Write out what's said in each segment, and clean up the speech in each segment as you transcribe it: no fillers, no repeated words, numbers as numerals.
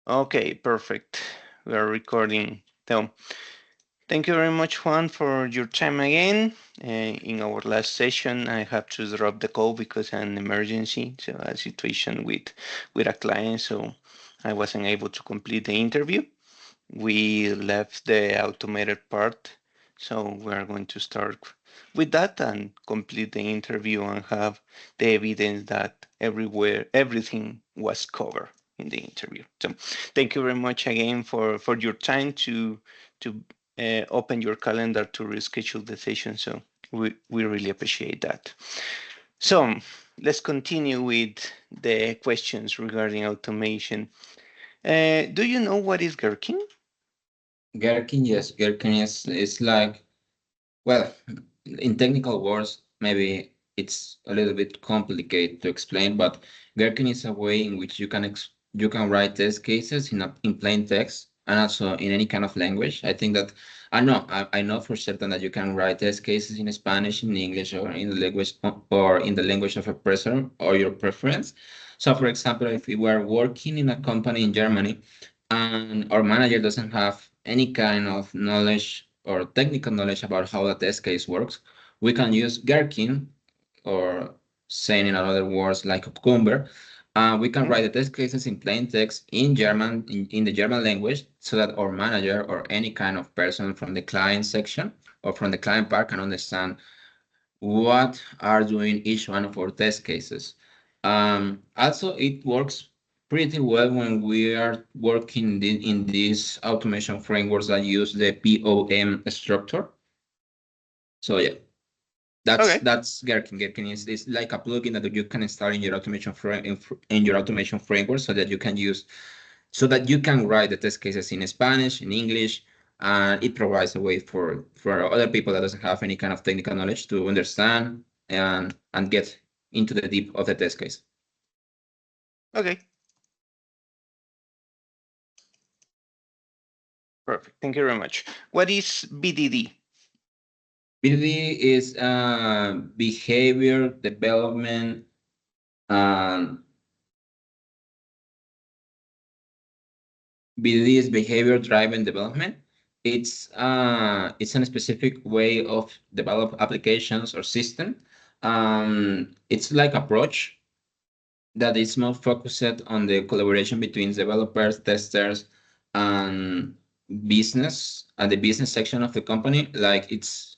Okay, perfect. We are recording. So, thank you very much, Juan, for your time again. In our last session, I have to drop the call because of an emergency, so a situation with a client, so I wasn't able to complete the interview. We left the automated part, so we are going to start with that and complete the interview and have the evidence that everything was covered in the interview. So thank you very much again for your time to open your calendar to reschedule the session. So we really appreciate that. So let's continue with the questions regarding automation. Do you know what is gherkin? Gherkin, yes, Gherkin is like, well, in technical words, maybe it's a little bit complicated to explain, but Gherkin is a way in which you can write test cases in plain text and also in any kind of language. I think that I know for certain that you can write test cases in Spanish, in English, or in the language of a person or your preference. So, for example, if we were working in a company in Germany and our manager doesn't have any kind of knowledge or technical knowledge about how the test case works, we can use Gherkin, or saying in other words like Cucumber. We can Mhm. write the test cases in plain text in German, in the German language, so that our manager or any kind of person from the client section or from the client part can understand what are doing each one of our test cases. Also, it works pretty well when we are working in these automation frameworks that use the POM structure. So yeah, Okay. that's Gherkin. Gherkin is like a plugin that you can install in your in your automation framework so that you can write the test cases in Spanish, in English, and it provides a way for other people that doesn't have any kind of technical knowledge to understand and get into the deep of the test case. Okay. Perfect. Thank you very much. What is BDD? BDD is behavior development. Um, BDD is behavior driven development. It's a specific way of develop applications or system. It's like approach that is more focused on the collaboration between developers, testers, and business and the business section of the company. Like it's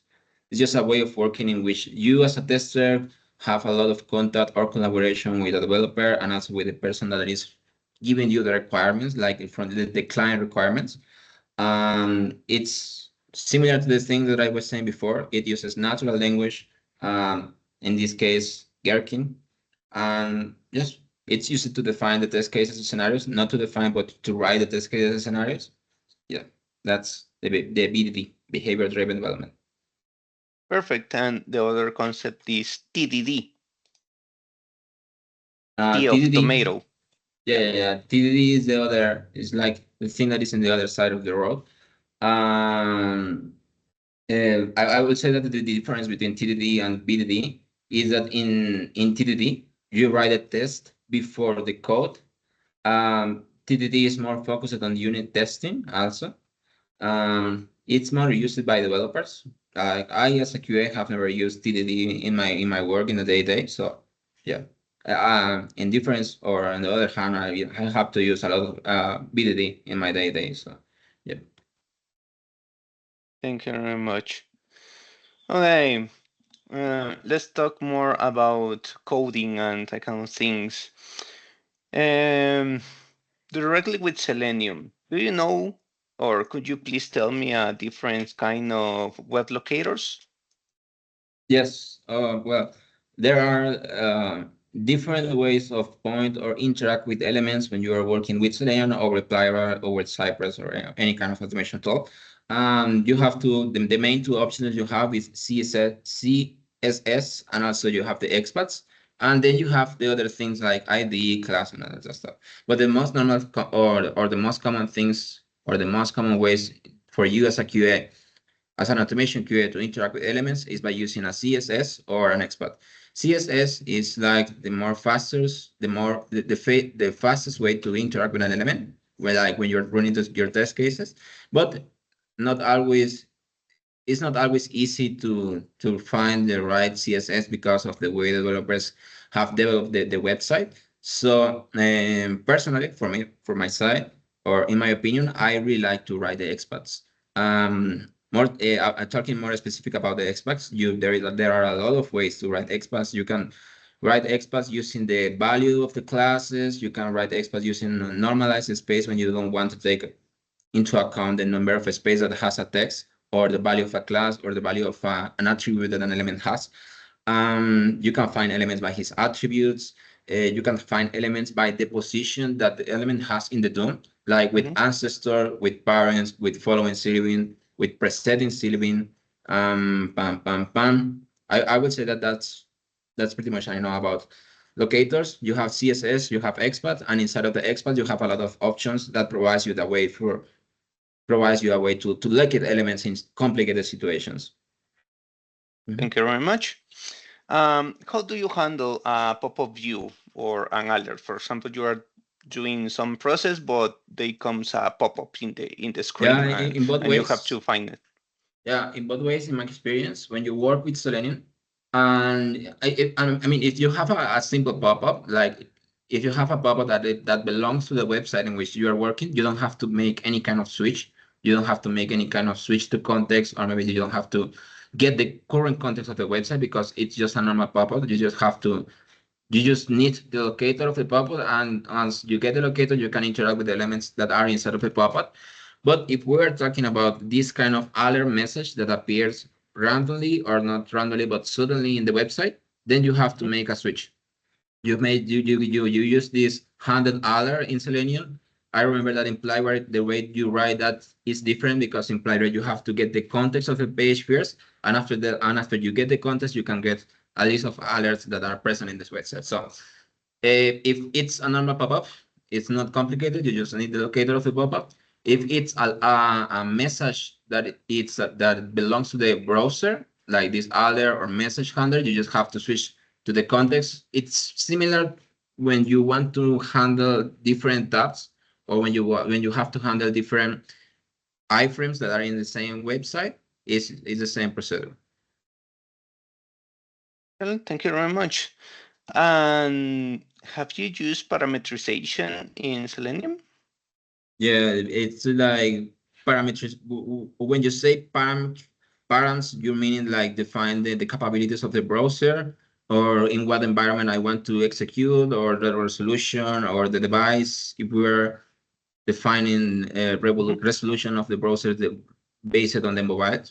just a way of working in which you as a tester have a lot of contact or collaboration with a developer and also with the person that is giving you the requirements, like from the client requirements. It's similar to the thing that I was saying before. It uses natural language, in this case, Gherkin, and just it's used to define the test cases and scenarios, not to define, but to write the test cases and scenarios. Yeah, that's the BDD, behavior driven development. Perfect. And the other concept is TDD, T of TDD, tomato. yeah, Yeah. yeah, yeah. TDD is the other, is like the thing that is in the other side of the road. Um, I would say that the difference between TDD and BDD is that in TDD, you write a test before the code. TDD is more focused on unit testing also. It's more used by developers. Like I, as a QA, have never used TDD in my work in the day-to-day. So yeah, in difference or on the other hand, I have to use a lot of BDD in my day-to-day. So yeah. Thank you very much. Okay. Let's talk more about coding and that kind of things. Um, Directly with Selenium. Do you know, or could you please tell me a different kind of web locators? Yes. Well, there are different ways of point or interact with elements when you are working with Selenium or with Plyra or with Cypress or any kind of automation tool. You have the main two options you have is CSS, and also you have the XPaths. And then you have the other things like IDE, class, and other stuff. But the most normal or the most common things or the most common ways for you as a QA, as an automation QA, to interact with elements is by using a CSS or an XPath. CSS is like the more fastest, the fastest way to interact with an element. when you're running your test cases, but not always it's not always easy to find the right CSS because of the way developers have developed the website. So personally, for my side, or in my opinion, I really like to write the expats. More talking more specific about the expats, there are a lot of ways to write expats. You can write expats using the value of the classes. You can write expats using normalized space when you don't want to take into account the number of space that has a text or the value of a class or the value of an attribute that an element has. You can find elements by his attributes. You can find elements by the position that the element has in the DOM, like with Mhm. ancestor, with parents, with following syllabine, with preceding syllabine. Pam, pam, pam. I would say that that's pretty much I know about locators. You have CSS, you have XPath, and inside of the XPath, you have a lot of options that provides you a way to locate elements in complicated situations. Mhm. Thank you very much. How do you handle a pop-up view or an alert? For example, you are doing some process, but there comes a pop-up in the Yeah, screen, and in both you have to ways. find it. Yeah, in both ways, in my experience, when you work with Selenium, and I mean, if you have a simple pop-up, like if you have a pop-up that belongs to the website in which you are working, you don't have to make any kind of switch. You don't have to make any kind of switch to context, or maybe you don't have to get the current context of the website because it's just a normal pop-up. You just need the locator of the pop-up, and once you get the locator, you can interact with the elements that are inside of the pop-up. But if we're talking about this kind of alert message that appears randomly or not randomly, but suddenly in the website, then you have to Mhm. make a switch. You use this handed alert in Selenium. I remember that in Playwright, the way you write that is different because in Playwright you have to get the context of the page first, and after you get the context, you can get a list of alerts that are present in this website. So if it's a normal pop-up, it's not complicated. You just need the locator of the pop-up. If it's a message that belongs to the browser, like this alert or message handler, you just have to switch to the context. It's similar when you want to handle different tabs or when you have to handle different iframes that are in the same website. It's the same procedure. Well, thank you very much. And have you used parameterization in Selenium? Yeah, it's like parameters. When you say params, you mean like define the capabilities of the browser, or in what environment I want to execute, or the resolution, or the device. If we're defining a Mhm. resolution of the browser based on the mobile.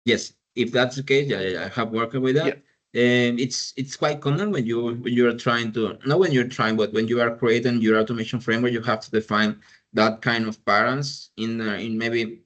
Yes, if that's the case, yeah, I have worked with Yeah. that. And it's quite common when you're trying to not when you're trying, but when you are creating your automation framework, you have to define that kind of params in maybe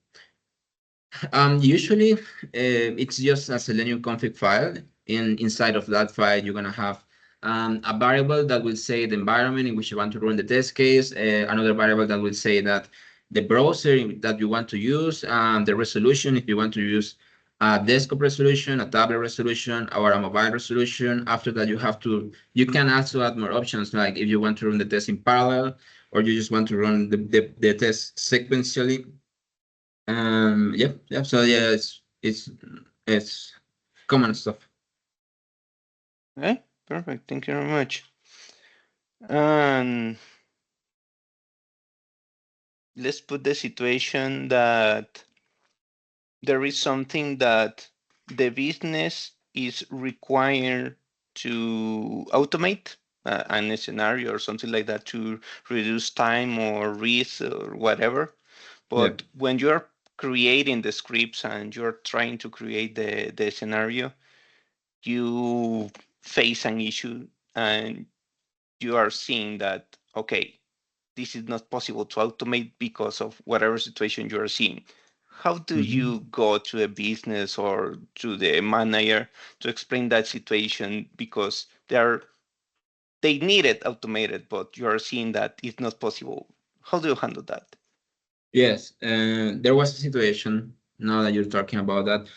usually it's just a Selenium config file. Inside of that file, you're gonna have a variable that will say the environment in which you want to run the test case, another variable that will say that the browser that you want to use, the resolution, if you want to use a desktop resolution, a tablet resolution, or a mobile resolution. After that, you can also add more options, like if you want to run the test in parallel, or you just want to run the test sequentially. Yeah, yeah. So yeah, it's common stuff. Okay, perfect. Thank you very much. And let's put the situation that there is something that the business is required to automate a scenario or something like that to reduce time or risk or whatever. Yeah. But when you're creating the scripts and you're trying to create the scenario, you face an issue and you are seeing that, okay, this is not possible to automate because of whatever situation you are seeing. How do Mhm. you go to a business or to the manager to explain that situation because they need it automated, but you are seeing that it's not possible? How do you handle that? Yes, there was a situation. Now that you're talking about that,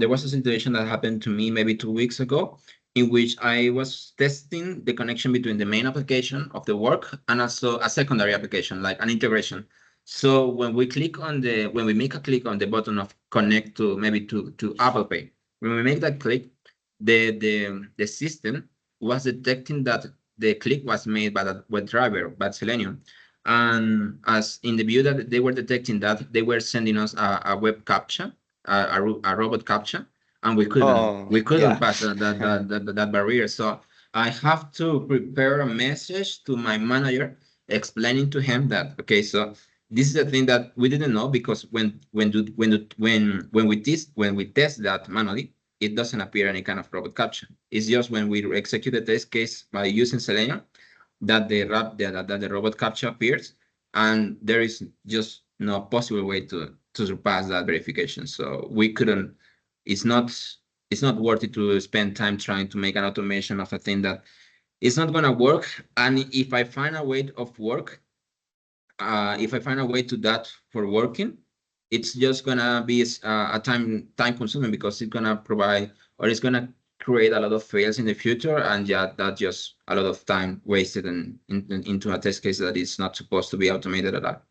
there was a situation that happened to me maybe 2 weeks ago. in which I was testing the connection between the main application of the work and also a secondary application, like an integration. So when we make a click on the button of connect to maybe to Apple Pay, when we make that click, the system was detecting that the click was made by the web driver, by Selenium. And as in the view that they were detecting that, they were sending us a web captcha, a robot captcha, and we couldn't Oh, we couldn't yeah. pass that barrier. So I have to prepare a message to my manager explaining to him that, okay, so this is the thing that we didn't know, because when we test that manually, it doesn't appear any kind of robot captcha. It's just when we execute the test case by using Selenium that the robot captcha appears, and there is just no possible way to surpass that verification. So we couldn't. It's not it's not worth it to spend time trying to make an automation of a thing that it's not gonna work. And if I find a way of work, if I find a way to that for working, it's just gonna be a time consuming, because it's gonna provide, or it's gonna create a lot of fails in the future, and yeah, that's just a lot of time wasted into a test case that is not supposed to be automated at all.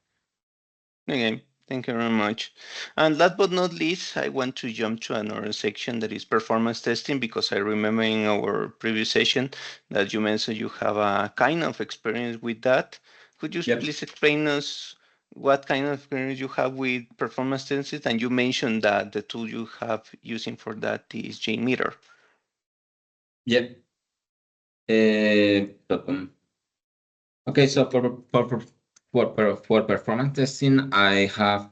Okay, thank you very much. And last but not least, I want to jump to another section that is performance testing, because I remember in our previous session that you mentioned you have a kind of experience with that. Could you Yep. please explain us what kind of experience you have with performance testing? And you mentioned that the tool you have using for that is JMeter. Yep. Okay, so for performance testing, I have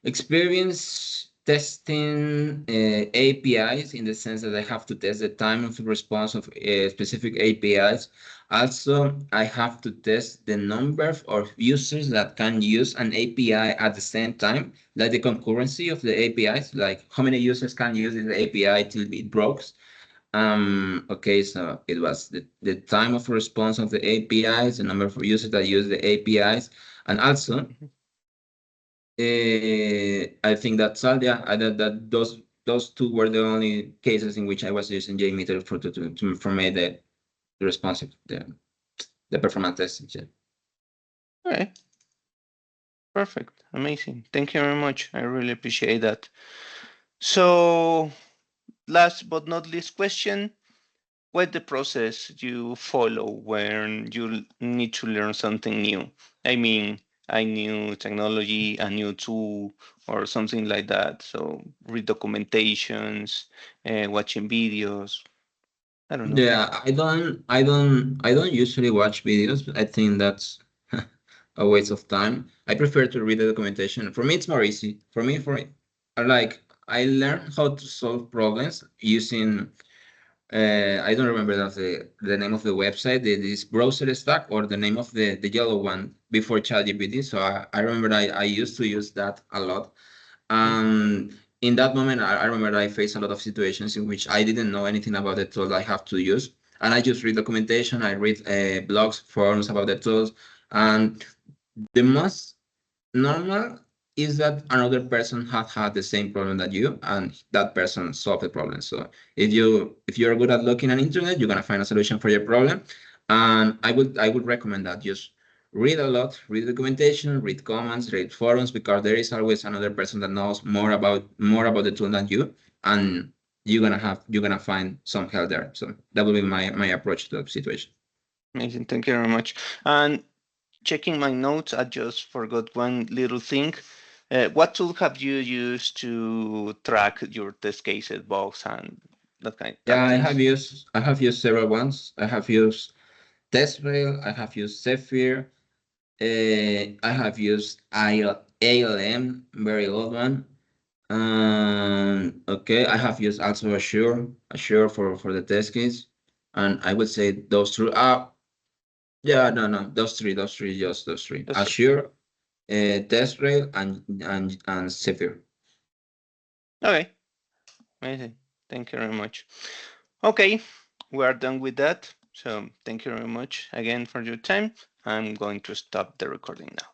experience testing APIs, in the sense that I have to test the time of response of specific APIs. Also, I have to test the number of users that can use an API at the same time, like the concurrency of the APIs, like how many users can use the API till it breaks. Okay, so it was the time of response of the APIs, the number of users that use the APIs, and also Mhm. I think that's all. Yeah, those two were the only cases in which I was using JMeter for me the responsive the performance testing. Yeah. All right, perfect, amazing. Thank you very much. I really appreciate that. So, last but not least question. What the process you follow when you need to learn something new? I mean, a new technology, a new tool, or something like that. So read documentations, watching videos. I don't know. Yeah, I don't usually watch videos. I think that's a waste of time. I prefer to read the documentation. For me, it's more easy. For me, I learned how to solve problems using I don't remember the name of the website. This browser stack, or the name of the yellow one before ChatGPT. So I remember I used to use that a lot. In that moment, I remember I faced a lot of situations in which I didn't know anything about the tool I have to use, and I just read documentation. I read blogs, forums about the tools, and the most normal is that another person had had the same problem that you, and that person solved the problem. So if you're good at looking on internet, you're gonna find a solution for your problem. And I would recommend that just read a lot, read documentation, read comments, read forums, because there is always another person that knows more about the tool than you, and you're gonna find some help there. So that will be my approach to the situation. Amazing. Thank you very much. And checking my notes, I just forgot one little thing. What tool have you used to track your test cases, bugs, and Yeah, that things? I have used several ones. I have used TestRail, I have used Zephyr, I have used ALM, very old one. Okay, I have used also Assure for the test case, and I would say those three. Yeah, no, those three, just those three. That's true. Assure, TestRail, and Zephyr. Okay. Amazing. Thank you very much. Okay, we are done with that. So thank you very much again for your time. I'm going to stop the recording now.